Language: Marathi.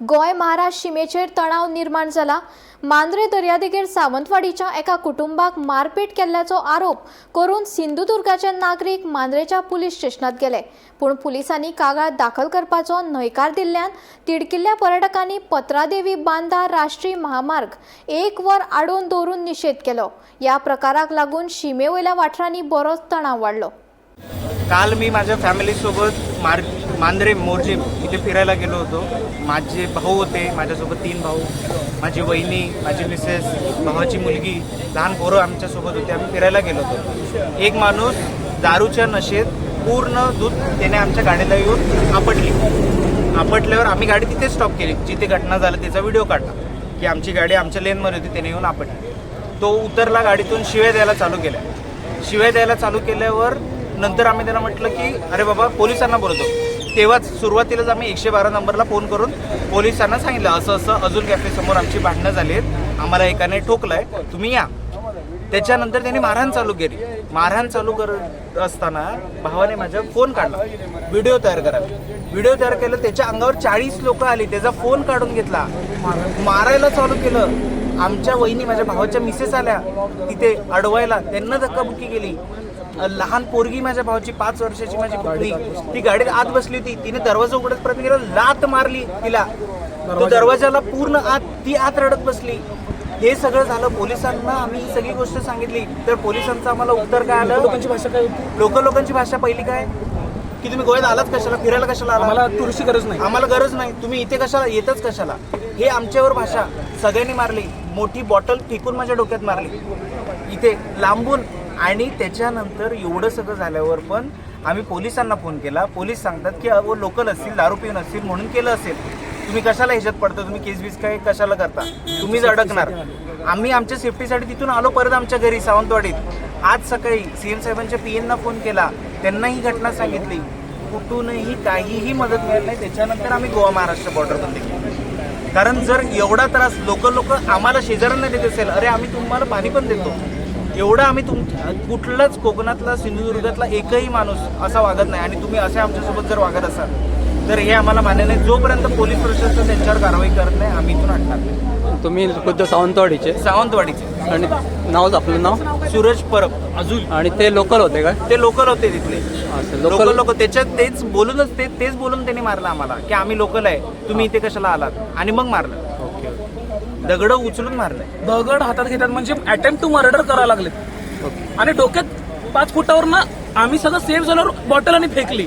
गोय महाराष्ट्र शिमेचेर तणाव निर्माण जाला। मांद्रे दर्यादेगेर सावंतवाडीच्या एका कुटुंबाक मारपीट केल्ल्याचो आरोप करून सिंधुदुर्गाचे नागरिक मांद्रेच्या पुलीस स्टेशनात गेले, पूण पुलिसांनी कागाळ दाखल करपाचो न्हयकार दिल्ल्यान तिडकिल्ल्या पर्यटकांनी पत्रादेवी बांदा राष्ट्रीय महामार्ग 1 वर आडोवन दवरून निषेध केलो। या प्रकाराक लागून शिमेवयल्या वाठारांनी बरोच तणाव वाढलो। काल मी माझ्या फॅमिली सोबत मांद्रे मोर्जे इथे फिरायला गेलो होतो। माझे भाऊ होते, माझ्यासोबत 3 भाऊ, माझी वहिनी, माझी मिसेस, भावाची मुलगी, लहान पोरं आमच्यासोबत होते। आम्ही फिरायला गेलो होतो। एक माणूस दारूच्या नशेत पूर्ण दूध त्याने आमच्या गाडीला येऊन आपटल्यावर आम्ही गाडी तिथे स्टॉप केली, जिथे घटना झाली त्याचा व्हिडिओ काढला की आमची गाडी आमच्या लेनमध्ये होती, त्याने येऊन आपटली। तो उतरला, गाडीतून शिव्या द्यायला चालू केल्यावर नंतर आम्ही त्याला म्हटलं की अरे बाबा पोलिसांना बोलतो। तेव्हाच सुरुवातीलाच आम्ही 112 नंबरला फोन करून पोलिसांना सांगितलं असं असं अजून कॅफे समोर आमची भांडणं झाली आहेत, आम्हाला एकाने ठोकलंय, तुम्ही या। त्याच्यानंतर त्यांनी मारहाण चालू केली। मारहाण चालू करत असताना भावाने माझा फोन काढला, व्हिडिओ तयार केलं। त्याच्या अंगावर 40 लोक आली, त्याचा फोन काढून घेतला, मारायला चालू केलं। आमच्या वहिनी, माझ्या भावाच्या मिसेस आल्या तिथे अडवायला, त्यांना धक्काबुक्की केली। लहान पोरगी माझ्या भावाची 5 वर्षाची माझी पुतणी, ती गाडीत आत बसली होती, तिने दरवाजा उघडत प्रयत्न केला, लात मारली तिला, तो दरवाजाला पूर्ण ती आत रडत बसली। हे सगळं झालं। पोलिसांना आम्ही ही सगळी गोष्ट सांगितली तर पोलिसांचं आम्हाला उत्तर काय आलं, लोकांची भाषा पहिली काय की तुम्ही गोव्यात आलात कशाला, फिरायला कशाला आला, आम्हाला टुरिस्टची गरज नाही, आम्हाला गरज नाही, तुम्ही इथे कशाला येतच कशाला, हे आमच्यावर भाषा सगळ्यांनी मारली। मोठी बॉटल फेकून माझ्या डोक्यात मारली इथे लांबून। आणि त्याच्यानंतर एवढं सगळं झाल्यावर पण आम्ही पोलिसांना फोन केला। पोलीस सांगतात की अहो लोकल असतील, दारू पिऊन असतील म्हणून केलं असेल, तुम्ही कशाला ह्याच्यात पडता, तुम्ही केस बीस काय कशाला करता, तुम्हीच अडकणार। आम्ही आमच्या सेफ्टीसाठी तिथून आलो परत आमच्या घरी सावंतवाडीत। आज सकाळी सीएम साहेबांच्या पीएनना फोन केला, त्यांना ही घटना सांगितली, कुठूनही काहीही मदत मिळत नाही। त्याच्यानंतर आम्ही गोवा महाराष्ट्र बॉर्डर बंद केली, कारण जर एवढा त्रास लोक आम्हाला शेजाऱ्यांना देत असेल, अरे आम्ही तुम्हाला पाणी पण देतो, एवढं आम्ही कुठलाच कोकणातला सिंधुदुर्गातला एकही माणूस असा वागत नाही, आणि तुम्ही असे आमच्यासोबत जर वागत असाल तर हे आम्हाला मान्य नाही। जोपर्यंत पोलीस प्रशासन त्यांच्यावर कारवाई करत नाही आम्ही इथून हटणार नाही। तुम्ही खुद्द सावंतवाडीचे आणि आपलं नाव सूरज परब अजून, आणि ते लोकल होते का? ते लोकल होते तिथले, लोकल लोक त्याच्यात तेच बोलून त्यांनी मारलं आम्हाला की आम्ही लोकल आहे, तुम्ही इथे कशाला आलात, आणि मग मारलं, दगड उचलून मारलं। दगड हातात घेतात म्हणजे अटेम्प्ट टू मर्डर करायला लागले, आणि डोक्यात 5 फुटावर ना आम्ही सगळं सेफ झाल्यावर बॉटल आणि फेकली।